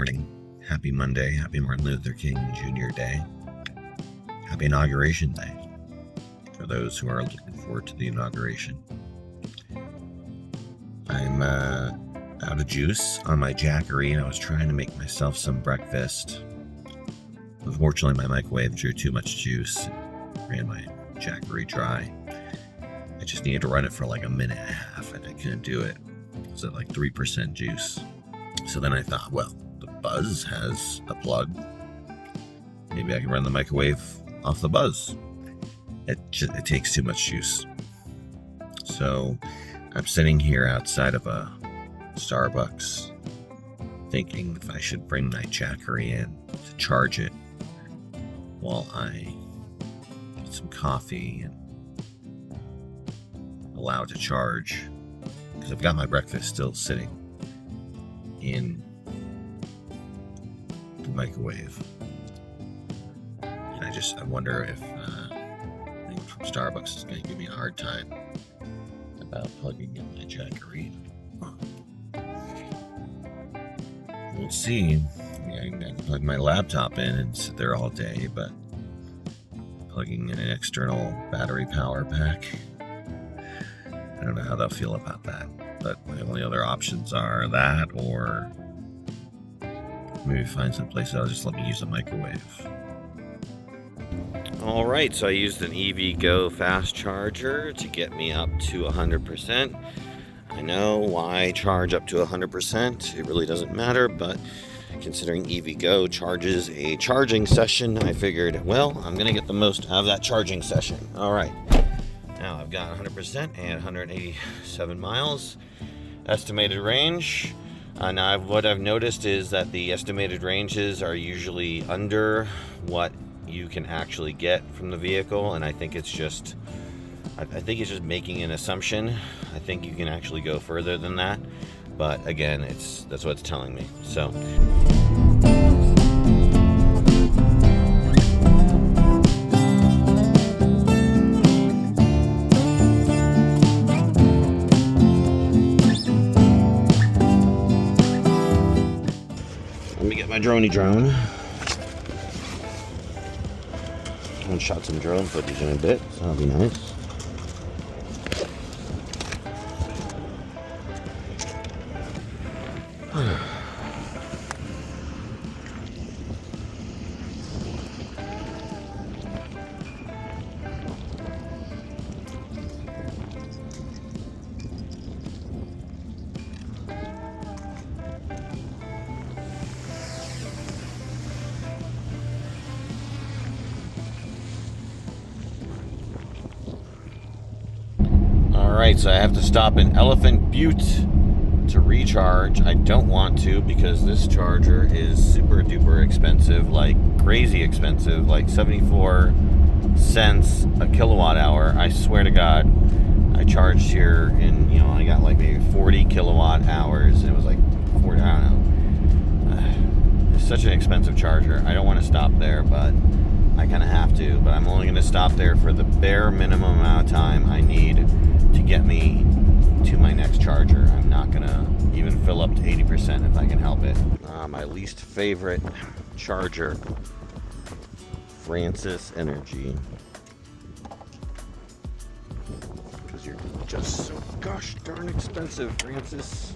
morning. Happy Monday. Happy Martin Luther King Jr. Day. Happy Inauguration Day for those who are looking forward to the inauguration. I'm out of juice on my Jackery, and I was trying to make myself some breakfast. Unfortunately, my microwave drew too much juice. Ran my Jackery dry. I just needed to run it for like a minute and a half, and I couldn't do it. It was at like 3% juice. So then I thought, well, the Buzz has a plug. Maybe I can run the microwave off the Buzz. It takes too much juice. So I'm sitting here outside of a Starbucks thinking if I should bring my Jackery in to charge it while I get some coffee and allow it to charge, because I've got my breakfast still sitting in the microwave. And I wonder if anyone from Starbucks is going to give me a hard time about plugging in my Jackery. We'll see. I can plug my laptop in and sit there all day, but plugging in an external battery power pack, I don't know how they'll feel about that. But my only other options are that, or maybe find some place that'll just let me use a microwave. Alright, so I used an EVgo fast charger to get me up to 100%. I know why charge up to 100%. It really doesn't matter, but considering EVgo charges a charging session, I figured, well, I'm going to get the most out of that charging session. Alright, now I've got 100% and 187 miles. Estimated range. Now what I've noticed is that the estimated ranges are usually under what you can actually get from the vehicle, and I think it's just making an assumption. I think you can actually go further than that, but again, that's what it's telling me. So let me get my drone. I haven't shot some drone footage in a bit, so that'll be nice. Alright, so I have to stop in Elephant Butte to recharge. I don't want to, because this charger is super duper expensive, like crazy expensive, like 74 cents a kilowatt hour. I swear to God, I charged here and I got like maybe 40 kilowatt hours. It was like 40, I don't know. It's such an expensive charger. I don't want to stop there, but I kind of have to. But I'm only going to stop there for the bare minimum amount of time I need to get me to my next charger. I'm not gonna even fill up to 80% if I can help it. My least favorite charger, Francis Energy, because you're just so gosh darn expensive, Francis.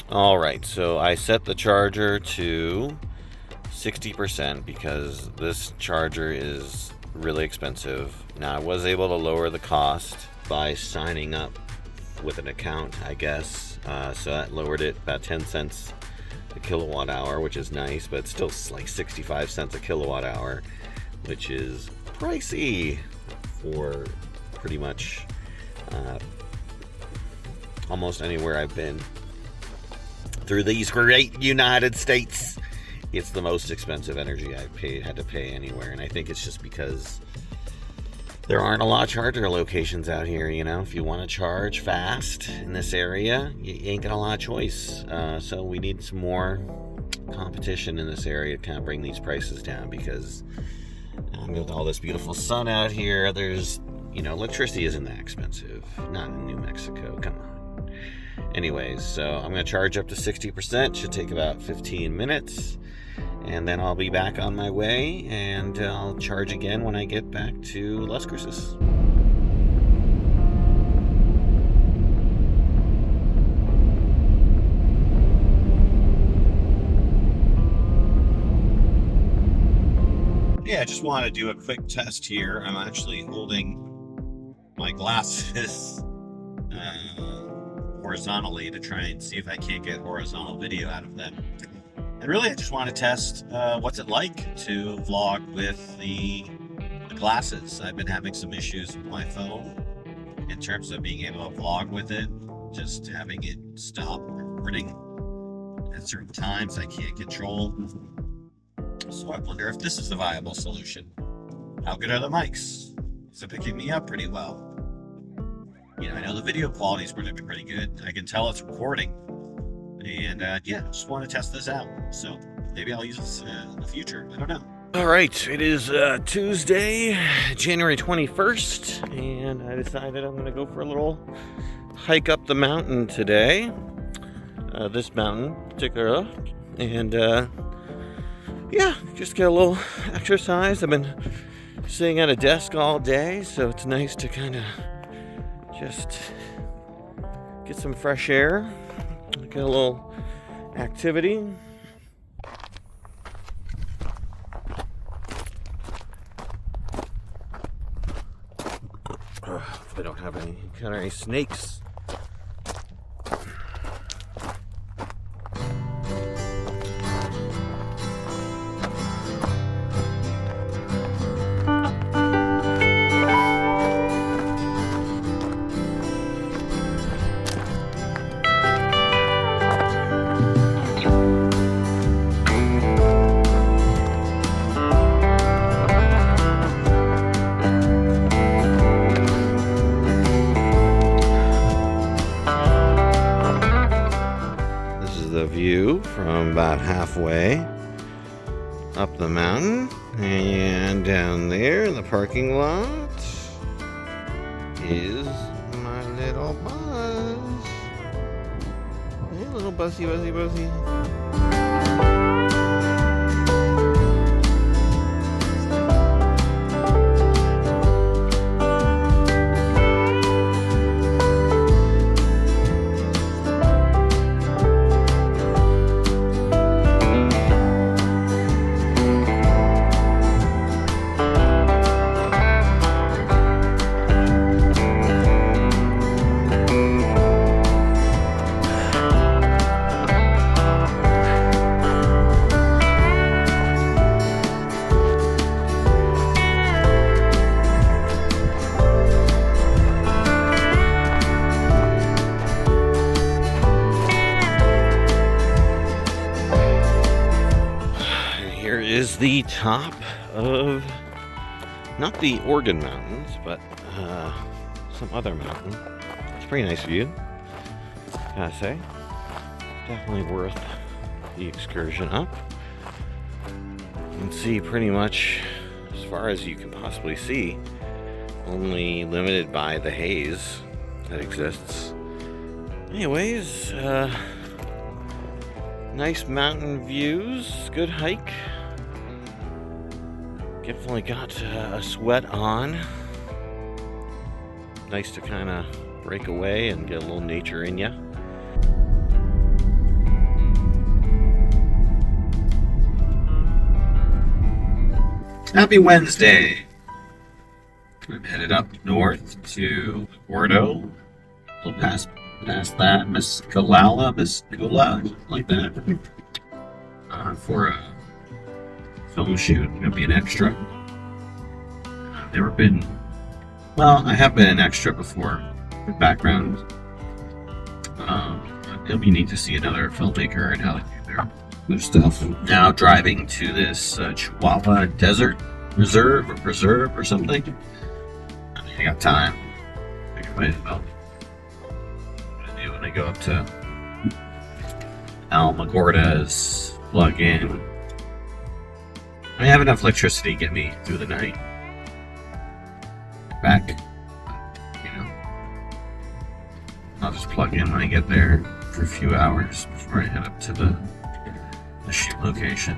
Alright, so I set the charger to 60% because this charger is really expensive. Now, I was able to lower the cost by signing up with an account, I guess. So that lowered it about 10 cents a kilowatt hour, which is nice, but it's still like 65 cents a kilowatt hour, which is pricey for pretty much almost anywhere I've been through these great United States. It's the most expensive energy I've had to pay anywhere, and I think it's just because there aren't a lot of charger locations out here. If you want to charge fast in this area, you ain't got a lot of choice. So we need some more competition in this area to kind of bring these prices down, because with all this beautiful sun out here, there's you know, electricity isn't that expensive. Not in New Mexico, come on. Anyways, so I'm going to charge up to 60%. Should take about 15 minutes. And then I'll be back on my way, and I'll charge again when I get back to Las Cruces. Yeah, I just want to do a quick test here. I'm actually holding my glasses horizontally to try and see if I can't get horizontal video out of them. And really, I just want to test what's it like to vlog with the glasses. I've been having some issues with my phone in terms of being able to vlog with it, just having it stop recording at certain times I can't control. So I wonder if this is a viable solution. How good are the mics? Is it picking me up pretty well? You know, I know the video quality is going to be pretty good. I can tell it's recording. And yeah, just want to test this out. So maybe I'll use this in the future. I don't know. All right, it is Tuesday, January 21st, and I decided I'm going to go for a little hike up the mountain today. This mountain in particular. And yeah, just get a little exercise. I've been sitting at a desk all day, so it's nice to kind of just get some fresh air, get a little activity. Hopefully I don't have any snakes. The view from about halfway up the mountain, and down there in the parking lot is my little buzz. Hey, little buzzy, buzzy, buzzy. Is the top of not the Oregon Mountains, but some other mountain. It's a pretty nice view, gotta say. Definitely worth the excursion up. You can see pretty much as far as you can possibly see, only limited by the haze that exists. Anyways, nice mountain views, good hike. Definitely got a sweat on. Nice to kind of break away and get a little nature in ya. Happy Wednesday. I'm headed up north to Gordo. A little past that, Mescala, like that. For a film shoot. I'm gonna be an extra. I've never been. Well, I have been an extra before. The background. It'll be neat to see another filmmaker and how they do their stuff. Now driving to this Chihuahua Desert Reserve or something. I got time. I can wait about what I do when I go up to Alamogordas, plug in. I have enough electricity to get me through the night. Back just plug in when I get there for a few hours before I head up to the shoot location.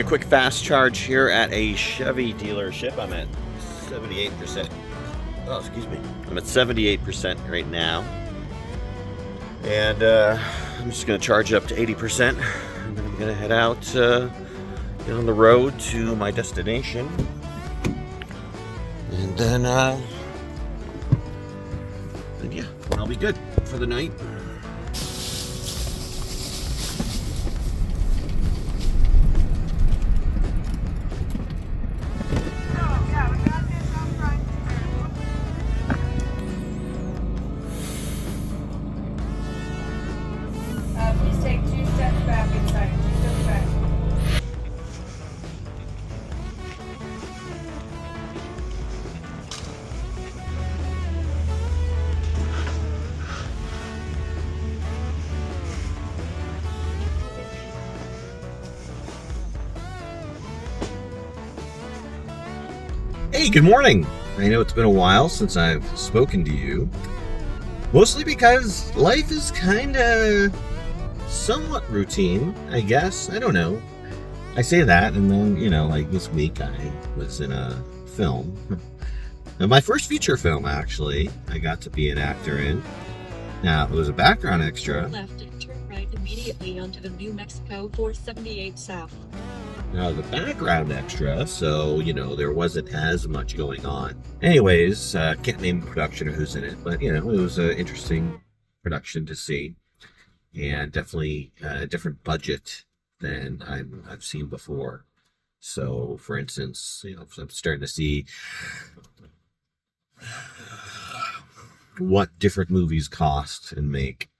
Quick fast charge here at a Chevy dealership. I'm at 78%. Oh, excuse me. I'm at 78% right now. And I'm just going to charge up to 80%. And then I'm going to head out get on the road to my destination. And then yeah, I'll be good for the night. Please take 2 steps back inside. 2 steps back. Hey, good morning. I know it's been a while since I've spoken to you. Mostly because life is kind of somewhat routine, I guess. I don't know. I say that, and then, you know, like this week I was in a film. My first feature film, actually. I got to be an actor in. Now, it was a background extra. Left and turn right immediately onto the New Mexico 478 South. Now, the background extra, so, you know, there wasn't as much going on. Anyways, can't name the production or who's in it, but, you know, it was an interesting production to see. And definitely a different budget than I've seen before. So, for instance, you know, I'm starting to see what different movies cost and make,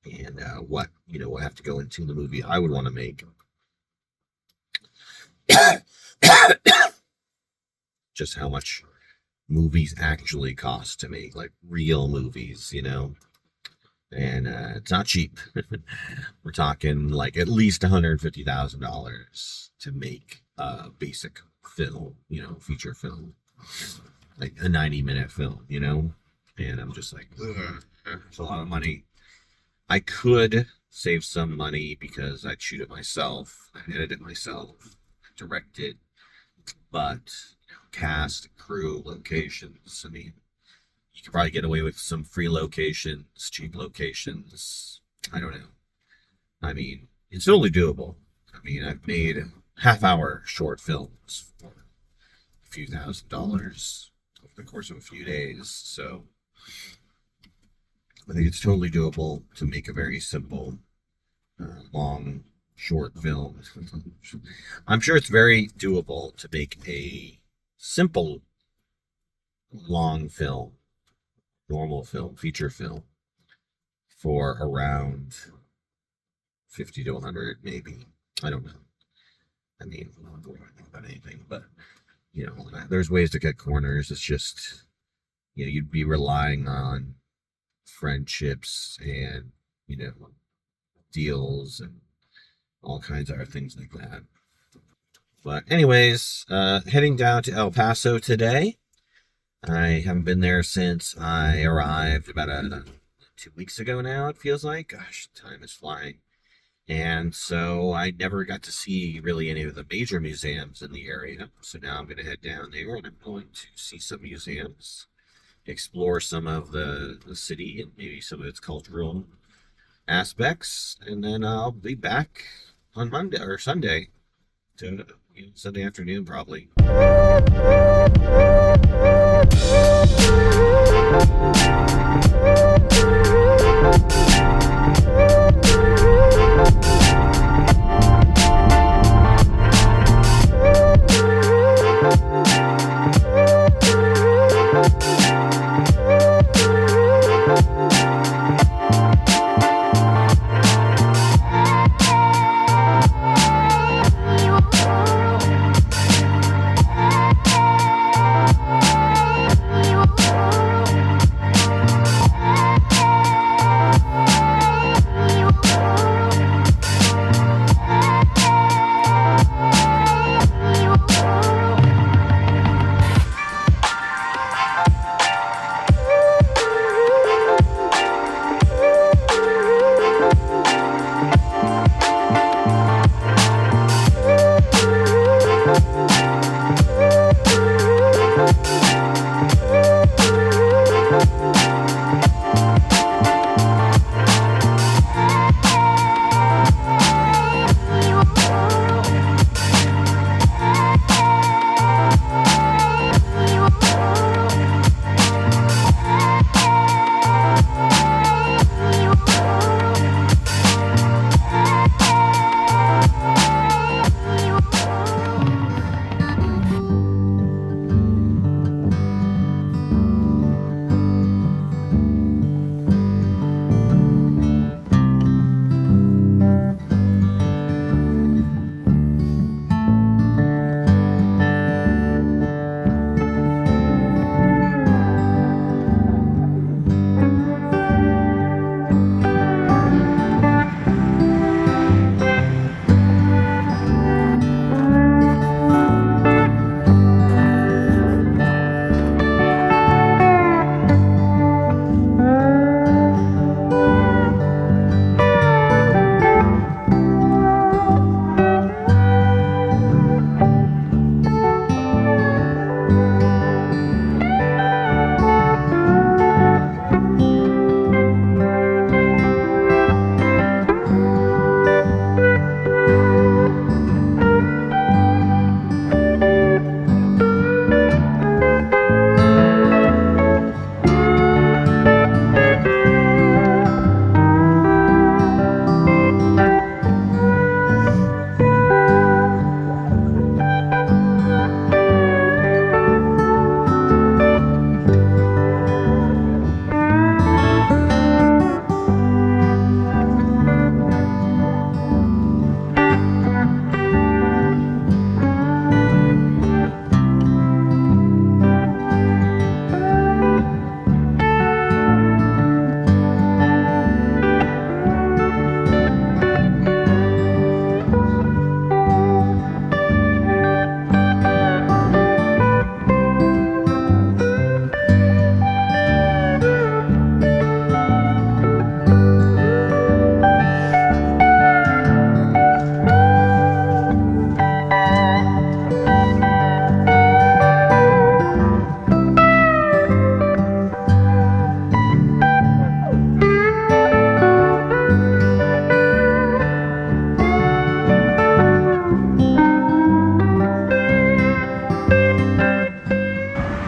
and what, you know, will have to go into the movie I would want to make. Just how much movies actually cost to make, like real movies, you know. And it's not cheap. We're talking like at least $150,000 to make a basic film, you know, feature film, like a 90-minute film, you know. And I'm just like, it's a lot of money. I could save some money because I'd shoot it myself, I'd edit it myself, direct it, but you know, cast, crew, locations. I mean, you could probably get away with some free locations, cheap locations. I don't know. I mean, it's totally doable. I mean, I've made half-hour short films for a few $1,000s over the course of a few days. So I think it's totally doable to make a very simple, long, short film. I'm sure it's very doable to make a simple, long film, normal film, feature film, for around 50 to 100, maybe. I don't know. I mean, I don't know about anything, but, you know, there's ways to cut corners. It's just, you know, you'd be relying on friendships and, you know, deals and all kinds of other things like that. But anyways, heading down to El Paso today. I haven't been there since I arrived about 2 weeks ago now, it feels like. Gosh, time is flying. And so I never got to see really any of the major museums in the area. So now I'm going to head down there and I'm going to see some museums, explore some of the city and maybe some of its cultural aspects. And then I'll be back on Monday or Sunday, to Sunday afternoon probably.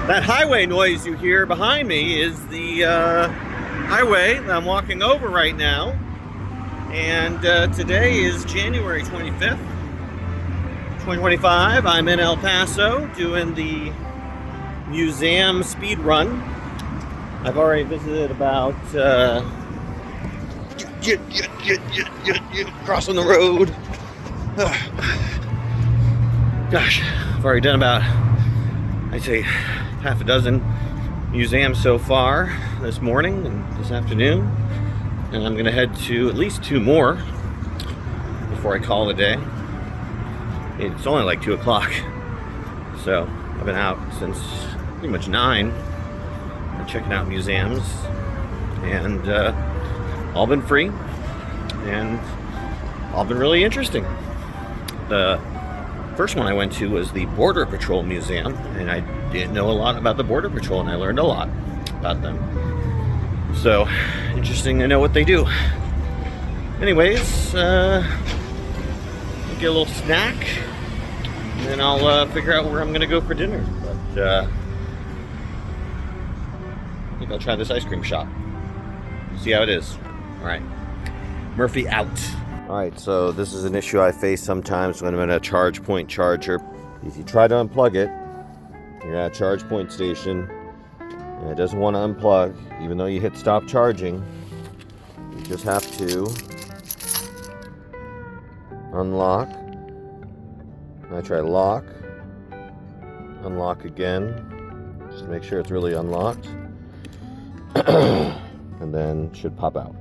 That highway noise you hear behind me is the highway that I'm walking over right now. And today is January 25th, 2025. I'm in El Paso doing the museum speed run. I've already visited about crossing the road. Gosh, I've already done about, I'd say, half a dozen museums so far this morning and this afternoon, and I'm gonna head to at least 2 more before I call it a day. It's only like 2 o'clock, so I've been out since pretty much 9 checking out museums, and all been free and all been really interesting. The first one I went to was the Border Patrol Museum, and I didn't know a lot about the Border Patrol, and I learned a lot about them. So, interesting to know what they do. Anyways, get a little snack, and then I'll figure out where I'm gonna go for dinner. But think I'll try this ice cream shop. See how it is. All right. Murphy out. All right, so this is an issue I face sometimes when I'm in a charge point charger. If you try to unplug it, you're at a charge point station, and it doesn't want to unplug, even though you hit stop charging. You just have to unlock. I try lock, unlock again, just to make sure it's really unlocked, and then it should pop out.